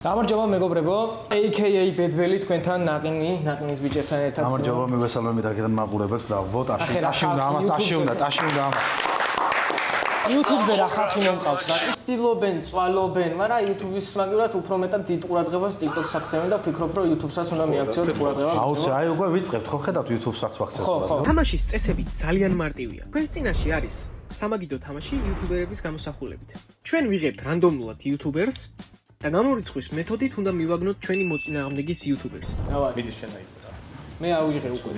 გამარჯობა მეგობრებო, AKA ბედველი თქვენთან ნაყინის ბიჭებთან ერთად. გამარჯობა, მოგესალმებით აქედან მაყურებელს, ბრავო, ტაში უნდა ამას. YouTube-ზე რა ხალხი მომყავს, რა ცდილობენ, წვალობენ, მაგრამ YouTube-ის მაგივრად უფრო მეტად დიდ ყურადღებას TikTok-ს აქცევენ და ვფიქრობ, რომ YouTube-საც უნდა მიაქცევოთ ყურადღება. აუცილებლად, აი უკვე ვიწყებთ, ხო ხედავთ YouTube-საც ვაქცევთ. ხო. თამაშის წესები ძალიან მარტივია. თქვენს წინაშე არის სამაგიდო თამაში YouTuber-ების გამოსახულებით. ჩვენ ვიღებთ რანდომულად YouTuber-ს და გამორიცხვის მეთოდით უნდა მივაგნოთ ჩვენი მოწინააღმდეგის YouTuber-ს. დავაი. მიდი შენ აიღე. მე ავიღე უკვე.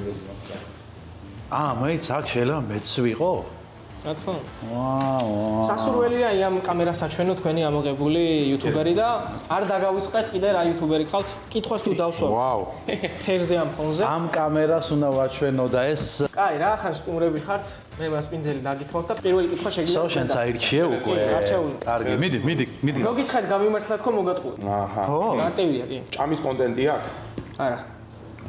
მეც აქ შეიძლება მეც ვიყო? რა თქმა უნდა. ვაუ. სასურველია ამ კამერას აჩვენო თქვენი ამოღებული YouTuber-ი და არ დაგავიწყეთ კიდე რა YouTuber-ი ხავთ. კითხვას თუ დავსვამ. ვაუ. ფერზე ამ ფონზე. ამ კამერას უნდა ვაჩვენო და ეს კაი, რა ხან სტუმრები ხართ? მე მასპინძელი დაგითხოვთ და პირველი კითხვა შეგიძლიათ. შენც აირჩიე უკვე. გარჩეული. კარგი, მიდი. მოგითხეთ გამიმართლათ ხო მოგატყუე. აჰა. ხო. მარტივია, კი. ჭამის კონტენტი აქვს? არა.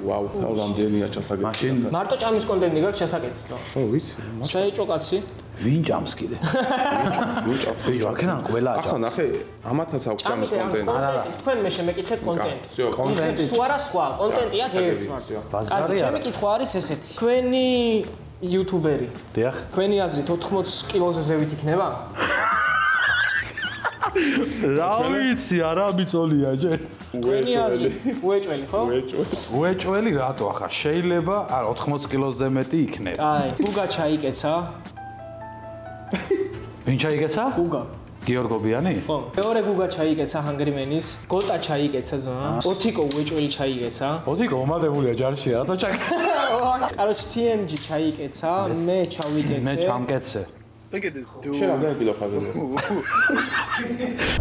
ვაუ, რამდენია ჩასაგები. მაშინ მარტო ჭამის კონტენტი გაქვს შესაკეთს რა. ო, ვიცი. საეჭო კაცი. ვინ ჭამს კიდე? ბიჭო, აქედან ყველა ახლა ჭამს. ნახე, ამათაც აქვს ჭამის კონტენტი. თქვენ მე შემეკითხეთ კონტენტი. კონტენტი. თუ არა სხვა, კონტენტი აქვს ეს მარტო. ბაზარი ჩემი კითხვა არის ესეთი. თქვენი YouTuber-ი, დიახ. თქვენი აზრით 80 კილოზე ზევით იქნება? რა ვიცი, არა მიწოლია ჯერ. თქვენი აზრით უეჭველი, ხო? უეჭველი რატო ახლა შეიძლება არა 80 კილოზე მეტი იქნება. აი, გუგა ჩაიკეცა. ვინ ჩაიგეცა? გუგა. გიორგობიანი? ხო. მეორე გუგა ჩაიკეცა ჰანგრიმენის, გოტა ჩაიკეცა ზონა. ოთიკო უეჭველი ჩაიკეცა. ოდიკო მომადებულია ჯარშია, რატო ჩაიგეცა? კაროჩ TMG ჩაიკეცა, მე ჩავიკეცე. მე ჩამკეცე. Look at this dude. შენ რამდენი კილო ხარ?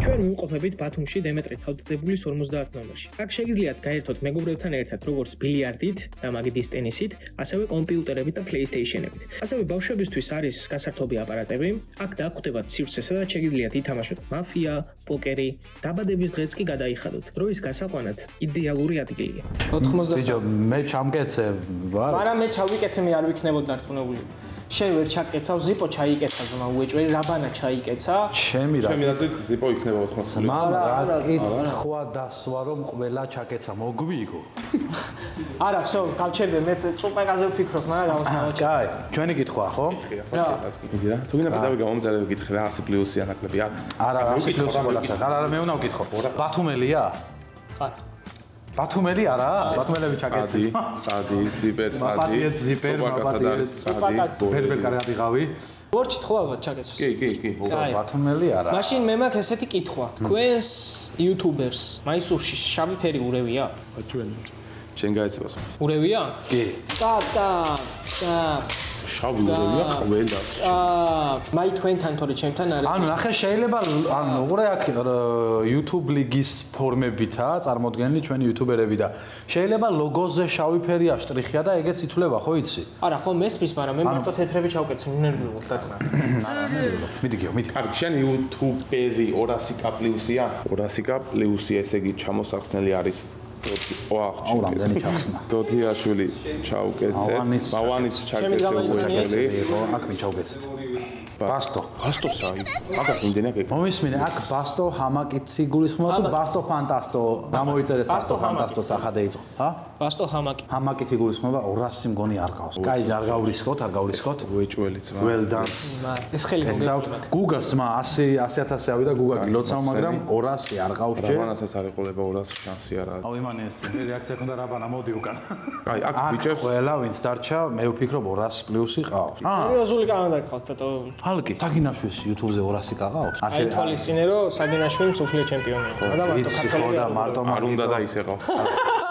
ჩვენ ვიმყოფებით ბათუმში დემეტრე თავდადებულის 50 ნომერში. აქ შეგიძლიათ გაერთოთ მეგობრებთან ერთად როგორც ბილიარდით და მაგიდის ტენისით, ასევე კომპიუტერებით და PlayStation-ებით. ასევე ბავშვებისთვის არის გასართობი აპარატები. აქ დაგვხვდებათ სივრცე, სადაც შეგიძლიათ ითამაშოთ მაფია, პოკერი, დაბადების დღეც კი გადაიხადოთ. დროის გასაყვანად იდეალური ადგილია. 80 ბიჭო, მე ჩამკეცე, ვარ. მაგრამ მე ჩავიკეცე, მე არ ვიქნებოდ დარწმუნებული. შენ ვერ ჩაკეცავ, ზიპო ჩაიკეცა ზონა უეჭველი, რაბანა ჩაიკეცა. ჩემი რა. ჩემი აზრით ზიპო იქნება 80. მამრა, კითხვა დასვა რომ ყველა ჩაკეცა მოგვიგო. არა, всё, გავჩერდე, მე წუპეკაზე ვფიქრობ, მაგრამ რა ვქნა. კაი, ჩვენი კითხვა ხო? მიდი რა. თუ გინდა პედაგოგი გამომწერები გითხე რა 100 პლუსია ნაკლები აქ. არა, 100 პლუსი ყველასა. არა, მე უნდა ვკითხო. ბათუმელია? არა. ბათუმელი არა? ბათუმელები ჩაკეცეს. წადი, ზიპერ, წადი. მაპატიეთ ზიპერ, მაპატიეთ წადი. ბერბერკარი ადიღავი. ვორჩით ხო ალბათ ჩაკეცოს. კი. კაი. ბათუმელი არა. მაშინ მე მაქვს ესეთი კითხვა. თქვენს YouTubers მაისურში შავი ფერი ურევია? შენ გაეცებას. ურევია? კი. წა. შავი ურევია ყველა. მაი თქვენთან თორე ჩემთან არის. ანუ ნახე შეიძლება ანუ უყურე აქ YouTube ლიგის ფორმებითაა წარმოდგენილი ჩვენი YouTuber-ები და შეიძლება ლოგოზე შავი ფერია შტრიხია და ეგეც ითვლება ხო იცი? არა, ხო მესმის, მაგრამ მე მარტო თეთრები ჩავკეცე, ნერვიულად დაწყნა. მიდი. კარგი, შენ YouTuber-ი 200k პლუსია? 200k პლუსია, ესე იგი ჩამოსახსნელი არის. აუ, რამდენი ჩახსნა. დოდიაშვილი ჩაუკეცეთ. ბავანის ჩაკეცე უეჭველი. იყო, აქ მიჩავგეცეთ. ბასტო. ბასტოსა, მაგას იმდენი აქ. მომისმინე, აქ ბასტო ჰამაკით სიგულისხმობა თუ ბასტო ფანტასტო გამოიწერეთ ბასტო ფანტასტოს ახადე იყო, ჰა? ბასტო ჰამაკი. ჰამაკით იგულისხმობა 200 მგონი არ ყავს. კაი, არ გავრისხოთ. უეჭველიც რა. Well done. ეს ხელი გეცავთ გუგას მა 100,000 ავიდა გუგა გილოცავ, მაგრამ 200 არ ყავს ჯერ. რაბანასაც არ ეყოლება 200 შანსი არა. აუ იმანე ეს რეაქცია ქონდა რაბანა მოდი უკან. აი, აქ ბიჭებს ყველა ვინც დარჩა, მე ვფიქრობ 200 პლუსი ყავს. სერიოზული კანონი გქონთ ბატო. ხალკი, საგინაშვილს YouTube-ზე 200 ყავს? აი თვალისწინე რომ საგინაშვილი მსოფლიო ჩემპიონია. და მარტო ხო და მარტო არ უნდა და ისე ყავს.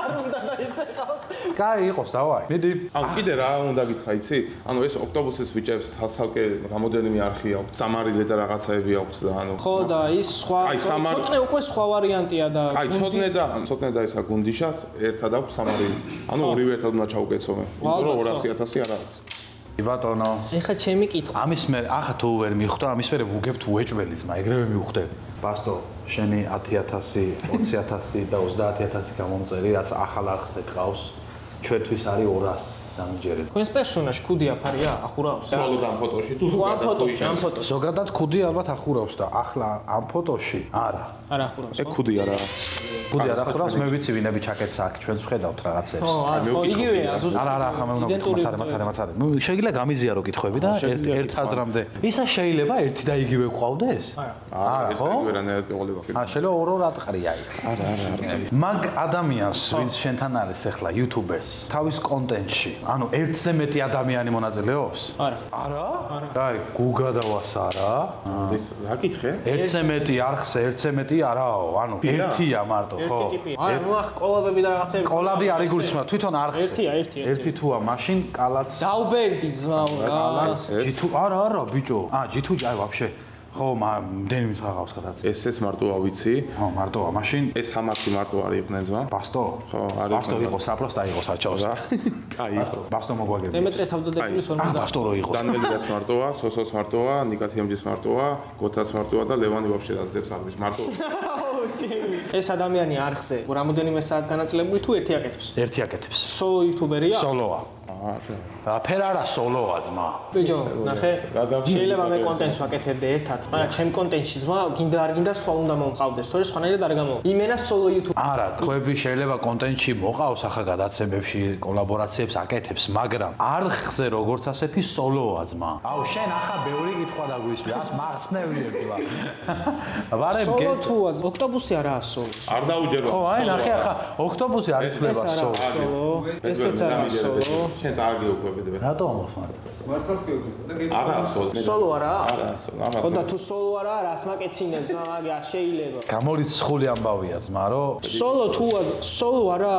არ უნდა და ისე ყავს. კაი იყოს, დავაი. მიდი. ანუ კიდე რა უნდა გითხრა, იცი? ანუ ეს ოქტობუსის ბიჭებს სასალკე რამოდენიმე არხი აქვს, სამარილე და რაღაცაები აქვს და ანუ ხო და ის სხვა ცოტნე უკვე სხვა ვარიანტია და აი ცოტნე და ისა გუნდიშას ერთად აქვს სამარილი. ანუ ორივე ერთად უნდა ჩაუკეცო მე. იმიტომ რომ 200,000 არ აქვს. ბატონო. ეხა ჩემი კითხვა. ამის მე ახლა თუ ვერ მიხვდა, ამის მერე ვუგებთ უეჭველიც, ეგრევე მივხვდები. ბასტო, შენი 10,000, 20,000 და 30,000 გამომწერი, რაც ახალ არხზე გყავს, ჩვენთვის არის 200. დამიჯერეთ. თქვენს პერსონაჟი ქუდი აფარია, ახურავს? სოლოდ ამ ფოტოში თუ ამ ფოტოში, ამ ფოტოში. ზოგადად ქუდი ალბათ ახურავს და ახლა ამ ფოტოში არა. არ ახურავს. ეგ ქუდი არა. ქუდი არ ახურავს, მე ვიცი ვინები ჩაკეტს აქ, ჩვენს ვხედავთ რაღაცებს. ხო, იგივეა, ზუსტად. არა, ახლა მე უნდა მაცადე. შეიძლება გამიზიარო კითხვები და ერთ აზრამდე. ისა შეიძლება ერთი და იგივე გვყავდეს? არა, ხო? ვერანაირად გეყოლება. შეიძლება ორ-ორ ატყრია იქ. არა. მაგ ადამიანს, ვინც შენთან არის ახლა YouTubers, თავის კონტენტში, ანუ ერთზე მეტი ადამიანი მონაწილეობს? არა. არა? აი, გუგადავას არა? რა კითხე? ერთზე მეტი არხზე, ერთზე მეტი არაო, ანუ ერთია მარტო, ხო? ერთი ტიპია. არა, ნუ ახ კოლაბები და რაღაცები. კოლაბი არ იგულისხმება, თვითონ არხზე. ერთია. ერთი თუა, მაშინ კალაც დაუბერდი ძმაო რა. G2 არა, ბიჭო. G2 აი ვაფშე. ხო, მდენი მის ხაღავს გადაც. ესეც მარტოა ვიცი. ხო, მარტოა, მაშინ ეს ჰამასი მარტო არ იყვნენ ძმა. ბასტო? ხო, არის. ბასტო იყოს, აპროსტა იყოს არჩევს. რა. კაი იყო. ბასტო მოგვაგებია. დემეტრე თავდადებული 50. ბასტო რო იყოს. დანელიც მარტოა, სოსოც მარტოა, ნიკათიემჯის მარტოა, გოთაც მარტოა და ლევანი ვაფშე დაძდებს აღვის მარტო. ეს ადამიანი არხზე რამოდენიმე საათ განაწილებული თუ ერთი აკეთებს? ერთი აკეთებს. სოლო იუთუბერია? სოლოა. არა. ფერარა სოლოა ძმა. ბიჭო, ნახე. შეიძლება მე კონტენტს ვაკეთებდე ერთად, მაგრამ ჩემ კონტენტში ძმა გინდა არ გინდა სხვა უნდა მომყავდეს, თორე სხვანაირად არ გამოვა. იმენა სოლო იუთუბ. არა, ხვები შეიძლება კონტენტში მოყავს ახლა გადაცემებში, კოლაბორაციებს აკეთებს, მაგრამ არხზე როგორც ასეთი სოლოა ძმა. აუ, შენ ახლა ბევრი კითხვა დაგვისვია, ას მახსნევია ძმა. ვარებ სოლო თუა, ოქტობუსი არაა სოლო. არ დაუჯერო. ხო, აი ნახე ახლა ოქტობუსი არ ითვლება ეს არა სოლო. სოლო. ესეც არა სოლო. შენ არ გეუქმებდები. რატო ამბობს მარტო? არა სოლო. სოლო არა? არა სოლო. ამას. ხოდა თუ სოლო არა, რას მაკეცინებს, მაგ არ შეიძლება. გამორიცხული ამბავია ძმა, რომ სოლო თუა, სოლო არა.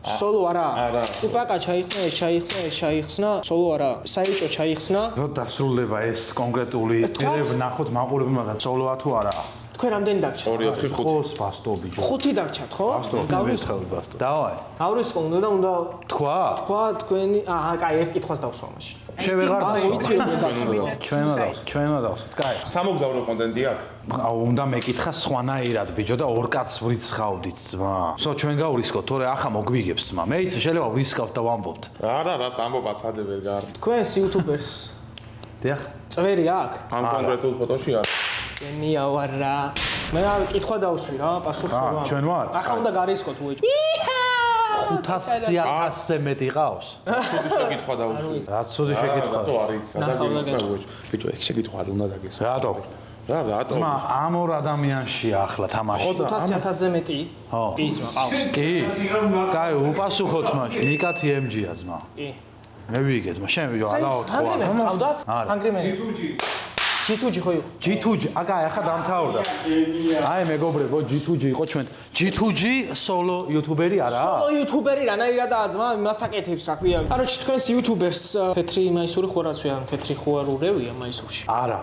სოლო არა. არა. ტიპაკა ჩაიხსნა, სოლო არა. საიჭო ჩაიხსნა. რო დასრულდება ეს კონკრეტული დღე ვნახოთ მაყურებელმა მაგრამ სოლოა თუ არა? თქვენ რამდენი დაგჭათ? 2 4 5. ხო, ბასტო ბიჭო. 5 დაგჭათ, ხო? გავრისხავ ბასტო. დავაი. გავრისყო უნდა თქვა? თქვა თქვენი კაი ერთ კითხვას დავსვა მაშინ. შევეღარ ვიცი რომ დავსვა. ჩვენმა დავსვით. კაი. სამოგზაურო კონტენტი აქვს? აუ, უნდა მეკითხა სხვანაირად ბიჭო და ორ კაცს ვრიცხავდით ძმა. სო ჩვენ გავრისკოთ, თორე ახლა მოგვიგებს ძმა. მე იცი შეიძლება ვრისკავთ და ვამბობთ. არა, რა ამბობაც ადე ვერ გარ. თქვენს იუთუბერს დიახ. წვერი აქვს? ამ კონკრეტულ ფოტოში არა. გენია ვარა. მე რა კითხვა დავსვი რა, პასუხს რა. ჩვენ ვართ? ახლა უნდა გარისკოთ უეჭ. 500-ზე მეტი ყავს. ცუდი შეკითხვა დაუსვი. რა ცუდი შეკითხვა. რატო არის? ბიჭო, ეგ შეკითხვა არ უნდა დაგესვა. რატო? რატო? ძმა, ამ ორ ადამიანშია ახლა თამაში. 500-ზე მეტი? ხო. კი, ძმა, ყავს. კი. კაი, უპასუხოთ მაშინ. ნიკათი MG-ია ძმა. კი. მე ვიგე ძმა, შენ ვიო არა ოთხო. ანგრიმენი ყავდათ? არა. ანგრიმენი. G2G ხო იყო? G2G, აკაი, ახლა დამთავრდა. აი მეგობრებო, G2G იყო ჩვენ. G2G სოლო იუთუბერი არაა? სოლო იუთუბერი რანაირადაა ძმა, იმას აკეთებს რა ქვია. კაროჩი თქვენს იუთუბერს თეთრი მაისური ხო რაცვია, თეთრი ხო არ ურევია მაისურში. არა.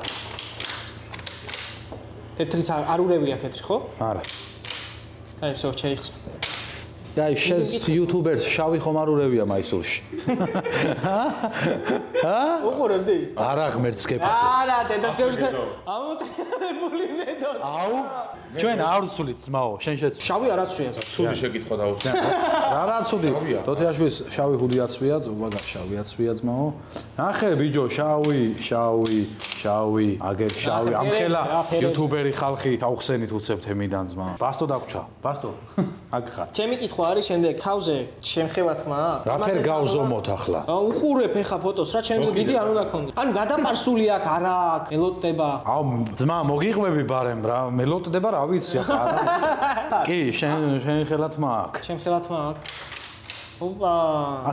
თეთრი არ ურევია თეთრი ხო? არა. აი, всё, ჩაიხსნა. აი, შენს იუთუბერს შავი ხომ არ ურევია მაისურში. უყურებდი? არა ღმერთს კეფასი. არა, დედას გეუბნებია. ამოტრიალებული მედო. აუ, ჩვენ არ ვსულით ძმაო, შენ შეც. შავი არაცვია. ცუდი შეკითხვა დაუსვი. რა ცუდი? დოთიაშვილის შავი ჰუდი აცვია, ზოგადად შავი აცვია ძმაო. ნახე ბიჭო, შავი, აგერ შავი. ამხელა იუთუბერი ხალხი გავხსენით უცებ თემიდან ძმა. ბასტო დაგვრჩა, ბასტო. აქ ხარ. ჩემი კითხვა არის შემდეგ, თავზე შემხევათ მაქვს? რა ფერ გავზომოთ ახლა? უყურებ ეხა ფოტოს რა, ჩემზე დიდი არ უნდა გქონდეს. ანუ გადაპარსული აქ არა აქ, ელოტდება. აუ, ძმა, მოგიყვები ბარემ რა, მელოტდება რა ვიცი ახლა არა. კი, შენ ხელათ მაქვს. შემხევათ მაქვს? ოპა.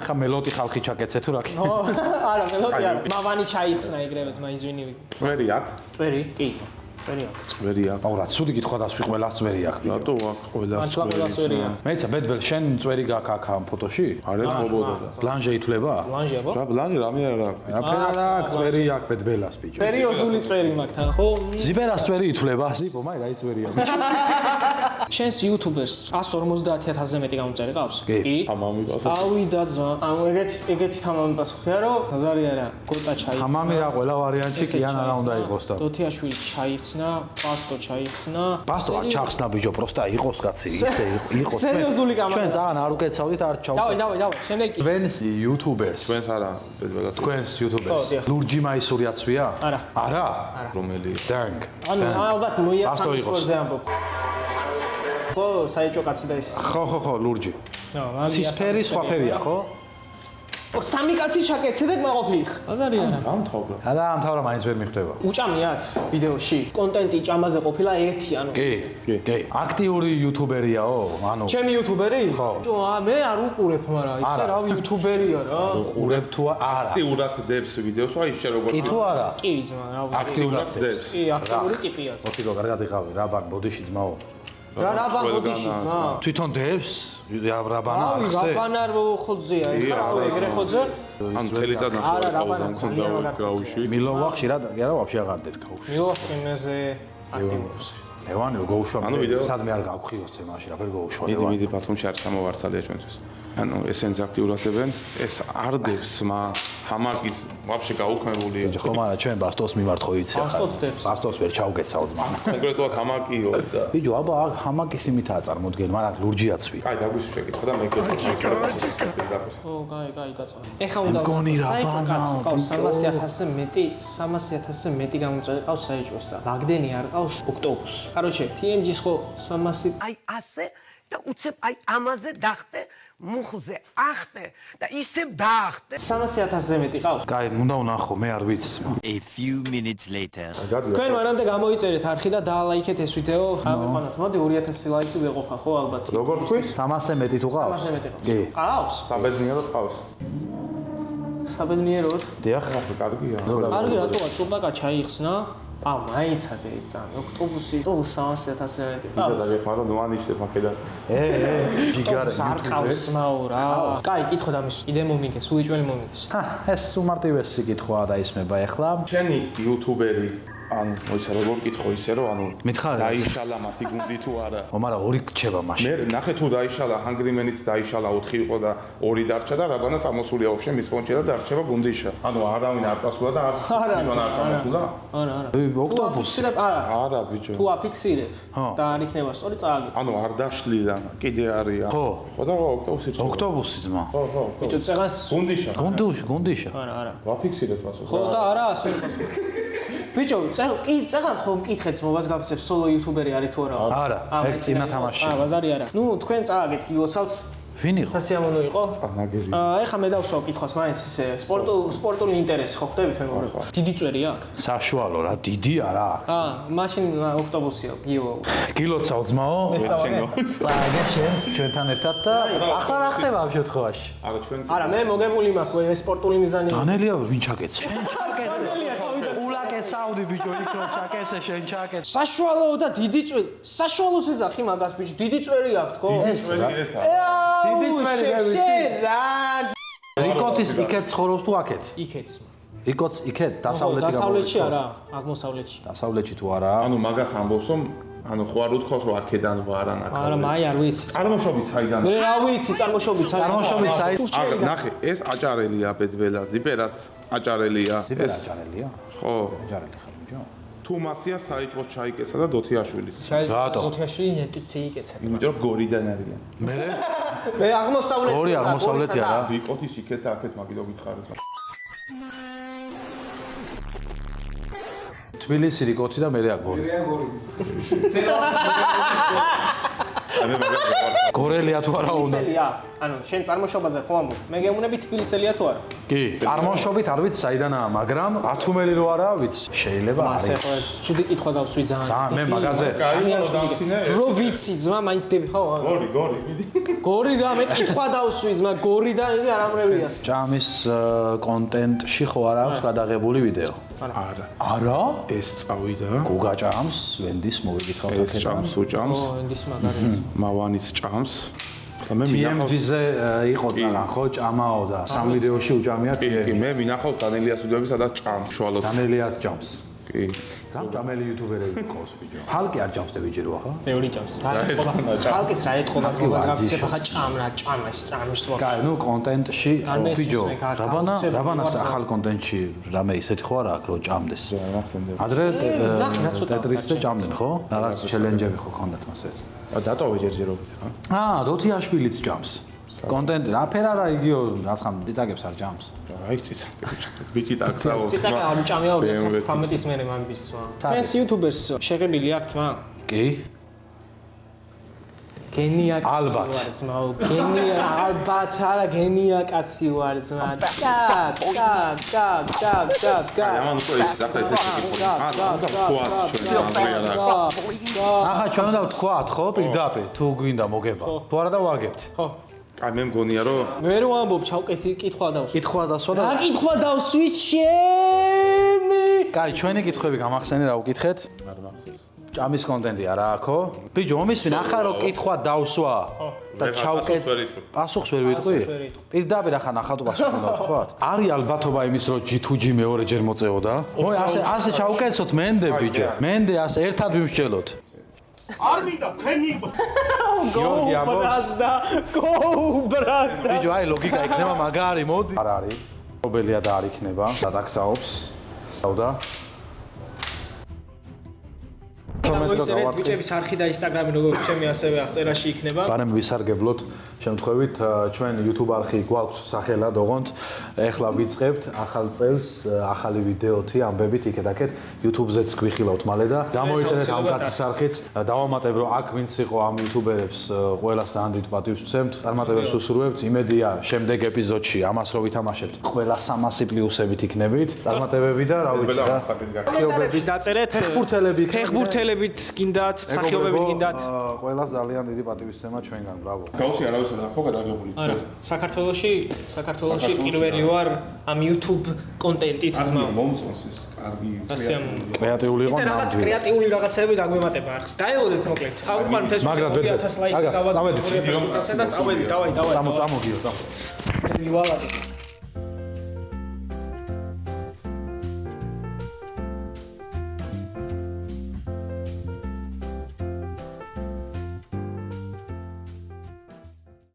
ახლა მელოტი ხალხი ჩაკეცე თუ რა კი? არა, მელოტი არა. მავანი ჩაიხსნა ეგრევე ძმა, იძვინი. წვერი აქვს? წვერი? კი, ძმა. წვერი აქვს. წვერი აქვს. აუ რა, ცუდი კითხვა დასვი ყველას წვერი აქვს. რატო აქვს ყველას მანჩლაპელას წვერი აქვს. მეცა ბედბელ შენ წვერი გაქვს აქ ამ ფოტოში? არ ეთქობოდა. ბლანჟე ითვლება? ლანჟია ბო? რა ბლანჟი რამე არა აქვს. აფერა წვერი აქვს ბედბელას ბიჭო. სერიოზული წვერი მაქვს თან, ხო? ზიბერას წვერი ითვლება? ზიბო, მაი რა წვერია ბიჭო. შენს იუთუბერს 150,000-ზე მეტი გამომწერი ყავს? კი. თამამი პასუხი. ავიდა ძმა. ამ ეგეთი თამამი პასუხია, რომ ნაზარი არა, გოტა ჩაიხსნა. თამამი რა ყველა ვარიანტში კი ან არა უნდა იყოს და. დოთიაშვილი ჩაიხსნა. ჩაიხსნა, პასტო ჩაიხსნა. პასტო არ ჩახსნა ბიჭო, პროსტა იყოს კაცი, ისე იყოს. სერიოზული კამარა. ჩვენ ძალიან არ უკეცავდით, არ ჩავ. დავай, შემდეგ კი. ჩვენს YouTubers. ჩვენს არა, ბედველად. თქვენს YouTubers. ხო, დიახ. ლურჯი მაისური აცვია? არა. არა? რომელი? Dang. ანუ ალბათ მოია პასტო იყოს. სამსპორტზე ამბობ. ხო, საერთო კაცი და ის. ხო, ლურჯი. ნო, მაგია. ცისფერი სხვაფერია, ხო? სამი კაცი ჩაკეთე და მაყოფილიხ. აზარი არა. დამთავრდა. და ამთავრა მაინც ვერ მიხვდება. უჭამიათ ვიდეოში. კონტენტი ჭამაზე ყოფილა ერთი ანუ. კი. აქტიური YouTuber-იაო? ანუ ჩემი YouTuber-ი? ხო. მე არ უყურებ, მაგრამ ისე რა YouTuber-ია რა. უყურებ თუ არა? აქტიურად დებს ვიდეოს, აი შე როგორ კი თუ არა? კი, ძმა, რა ვიცი. აქტიურად დებს. კი, აქტიური ტიპია. მოდი რომ კარგად იყავი, რაბან ბოდიში ძმაო. რა ბოდიში ძმა? თვითონ დებს? რაბანა ავი, ახსე? რაბანა ხოძეა, ეხლა ეგრე ხოძე? ანუ წელიწად არა, რაბანა ნახევარი ძალიან მაგარ გაუში. მილოვა ხშირად, არა, ვაფშე აღარ დეთ გაუშვი. მილოხინეზე აქტიურობს. ლევანი გაუშვა. ანუ ვიდეო სადმე არ გავხიოს თემაში, რა ვერ გაუშვა. მიდი ბათუმში არ სამოვარცალია ჩვენთვის. ანუ ესენს აქტიურობენ, ეს არ დებს, ჰამაკის ვაფშე გაუქმებულია. ხო, მაგრამ ჩვენ ბასტოს მიმართ ხო იცი. ბასტოს დებს. ბასტოს ვერ ჩავგეცავ ძმა. კონკრეტულად ჰამაკიო და ბიჭო, აბა აქ ჰამაკის იმითაა წარმოდგენილი, მაგრამ ლურჯიაცვი. აი დაგვისვი შეკითხა და მე ო, კაი, გაწვა. ეხლა უნდა მგონი რა საერთო ბანა, კაცი ყავს ბიჭო. 300,000-ზე მეტი გამოწვეული ყავს საერთოს და მაგდენი არ ყავს ოქტოპუსი. კაროჩე, TMG-ს ხო 300 აი ასე და უცებ აი ამაზე დახტე მუხლზე ახტე და ისევ დაახტე 300,000-ზე მეტი ყავს. კაი, უნდა ვნახო, მე არ ვიცი. A few minutes later. თქვენ მანამდე გამოიწერეთ არხი და დაალაიქეთ ეს ვიდეო. ამეყანათ, მოდი 2,000 ლაიქი ვეყოფა ხო ალბათ. როგორ თქვი? 300-ზე მეტი თუ ყავს? 300-ზე მეტი ყავს. კი. ყავს? საბედნიეროდ ყავს. საბედნიეროდ. დიახ. კარგია. კარგი რატოა წუბაკა ჩაიხსნა? აუ, მაიცადე ძალიან. ოქტოპუსი 300,000-ზე მეტი და ყავს. დაგეხმარო ნუანიშებ აქედან. ჯიგარი. არ ყავს მაო რა. კაი, კითხო დამის. იდე მომიგეს, უიჭველი მომიგეს. ეს უმარტივესი კითხვაა და ისმება ეხლა. ჩემი იუთუბერი ანუ მოიცა როგორ კითხო ისე რომ ანუ მითხარი. დაიშალა მათი გუნდი თუ არა. მაგრამ ორი რჩება მაშინ. მე ნახე თუ დაიშალა ჰანგრიმენიც დაიშალა 4 იყო და 2 დარჩა და რაბანაც ამოსულია ვაფშე მის პონჩი და დარჩება გუნდიშა. ანუ არავინ არ წასულა და არც ვიღან არ წამოსულა. არა. ოქტოპუსი. არა. არა ბიჭო. თუ აფიქსირებ და არ იქნება სწორი წააგე. ანუ არ დაშლიდა, კიდე არია. ხო. ხო და ოქტოპუსი რჩება. ოქტოპუსი ძმა. ხო. ბიჭო წეგანს გუნდიშა. გუნდიშა. არა. ვაფიქსირეთ მასო. ხო და არა ასე პასუხი. ბიჭო, წეგან ხომ მკითხეთ მოვას გაფცებ სოლო იუთუბერი არის თუ არა? არა, ეგ წინა თამაში. ბაზარი არა. ნუ თქვენ წააგეთ გილოცავთ. ვინ იყო? სასიამოვნო იყო? ნაგები. ეხლა მე დავსვავ კითხვას, მაინც ისე სპორტული ინტერესი ხო ხდებით მეგობრებო? დიდი წვერი აქვს? საშუალო რა, დიდი არა აქვს. მაშინ ოქტოპუსია, გიო. გილოცავ ძმაო. წააგე შენს ჩვენთან ერთად და ახლა რა ხდება ამ შემთხვევაში? არა ჩვენ არა, მე მოგებული მაქვს ეს სპორტული მიზანი. დანელია ვინ ჩაკეცე? შენ ჩაკეცე. ულაკეცავდი ბიჭო, იქ რომ ჩაკეცე, შენ ჩაკეცე. საშუალო და დიდი წვერი. საშუალოს ეძახი მაგას ბიჭო, დიდი წვერი აქვს ხო? დიდი წვერი რა. რიკოტის იქეთ ცხოვრობს თუ აქეთ? იქეთ. რიკოტს იქეთ დასავლეთი დასავლეთში არა, აღმოსავლეთში. დასავლეთში თუ არა? ანუ მაგას ამბობს რომ ანუ ხო არ უთქავს რომ აქედან ვარ ან აქ. არა, მაი არ ვიცი. წარმოშობით საიდან? მე რა ვიცი, წარმოშობით საერთოდ. წარმოშობით საერთოდ. აგ ნახე, ეს აჭარელია ბედველა, ზიპერას აჭარელია. ეს აჭარელია? ხო. აჭარელი ხარ ბიჭო. თუმასია საიტყოს ჩაიკეცა და დოთიაშვილის. რატო? ზოთიაშვილი ნეტიცი იკეცა. იმიტომ რომ გორიდან არიან. მე აღმოსავლეთი. ორი აღმოსავლეთი არა. რიკოტის იქეთ და აქეთ მაგიდო გითხარით. თბილისი რიკოთი და მერე აგორი. გორელია თუ არა უნდა? ანუ შენ წარმოშობაზე ხო ამბობ? მე გეუბნები თბილისელია თუ არა? კი. წარმოშობით არ ვიცი საიდანაა, მაგრამ ათუმელი რო არა ვიცი. შეიძლება ასე არის. ხო, ცუდი კითხვა დავსვი ძალიან. ძალიან მე მაგაზე ძალიან დამცინე. რო ვიცი ძმა, მაინც დები ხო? გორი, მიდი. გორი რა, მე კითხვა დავსვი ძმა, გორი და იგი არამრევია. ჭამის კონტენტში ხო არ აქვს გადაღებული ვიდეო? არა. არა? ეს წავიდა. გუგა ჭამს, ვენდის მოვიკითხავთ ეს ჭამს უჭამს. ო, ინდის მაგარი. მავანის ჭამს. და მე მინახავს TMG-ზე იყო ძალიან ხო ჭამაო და სამ ვიდეოში უჭამია კი, TMG. მე მინახავს დანელიას ვიდეოები, სადაც ჭამს შუალოდ. დანელიას ჭამს. კი. გამჭამელი იუთუბერები ყავს ბიჭო. ჰალკი არ ჭამს ბიჭო ახლა? მეორე ჭამს. ხალკის რა ეთყობას მოგას გაგცებ ახლა ჭამა ის ჭამის ვაფშე. კაი, ნუ კონტენტში ბიჭო, რაბანას ახალ კონტენტში რამე ისეთი ხო არა აქ რომ ჭამდეს. ადრე ტეტრისზე ჭამდნენ ხო? რაღაც ჩელენჯები ხო ქონდათ მასე. დატოვე ჯერჯერობით რა. დოთი აშვილიც ჭამს. კონტენტი რა ფერარა იგიო რაცხან დიტაგებს არ ჭამს. აი წიცა. ბიჭი ტაქსაო. ციტაკა არ ჭამია 2015 მერე მამბისვა. ჩვენს იუთუბერს შეღებილი აქვთ მა? კი. გენია ალბათ. გენია ალბათ არა გენია კაცი ვარ ძმა. ამან უკვე ის ახლა ეს ახლა ჩვენ უნდა ვთქვათ ხო პირდაპირ თუ გვინდა მოგება. თუ არა და ვაგებთ. ხო. აი მე მგონია რომ მე რო ამბობ ჩავკესი კითხვა დავსვი. კითხვა დასვა და რა კითხვა დავსვი ჩემი? კაი, ჩვენი კითხვები გამახსენე რა უკითხეთ? არ მახსოვს. ჭამის კონტენტი არა აქო? ბიჭო, მომისვენ ახლა რო კითხვა დავსვა და ჩავკეც. პასუხს ვერ ვიტყვი? პირდაპირ ახლა ნახავთ პასუხს უნდა ვთქვათ. არის ალბათობა იმის რომ G2G მეორეჯერ მოწეოდა? ой, ასე ჩავკეცოთ მენდე ბიჭო. მენდე ასე ერთად ვიმსჯელოთ. არ მინდა ხენი იყოს. გოუბრაზდა. ბიჭო, აი ლოგიკა იქნება მაგარი, მოდი. არ არის. პრობელია და არ იქნება. დაგსაობს. დავდა. მოიწერეთ ბიჭების არხი და ინსტაგრამი როგორც ჩემი ასევე აღწერაში იქნება. ბარემ ვისარგებლოთ შემთხვევით ჩვენ YouTube არხი გვაქვს სახელად ოღონდ ეხლა ვიწყებთ ახალ წელს ახალი ვიდეოთი ამბებით იქეთ-აქეთ YouTube-ზეც გვიხილავთ მალე და გამოიწერეთ ამ კაცის არხიც დავამატებ რომ აქ ვინც იყო ამ YouTuber-ებს ყველას ანდით პატივს ვცემთ წარმატებებს ვუსურვებთ იმედია შემდეგ ეპიზოდში ამას რო ვითამაშებთ ყველა 300 პლუსებით იქნებით წარმატებები და რა ვიცი რა კომენტარებში დაწერეთ ფეხბურთელებით გინდათ სახეობებით გინდათ ყველას ძალიან დიდი პატივისცემა ჩვენგან ბრავო გაუსი არავის არ ხო გადაგებული არა საქართველოში პირველი ვარ ამ YouTube კონტენტით ძმა მომწონს ეს კარგი კრეატიული იყო რაღაც კრეატიული რაღაცები დაგვემატება არხს დაელოდეთ მოკლედ აგვიყვანთ ეს 2000 ლაიქს გავაძლევთ 2000-ზე და წავედით დავაი წამოგიო ვილავატეთ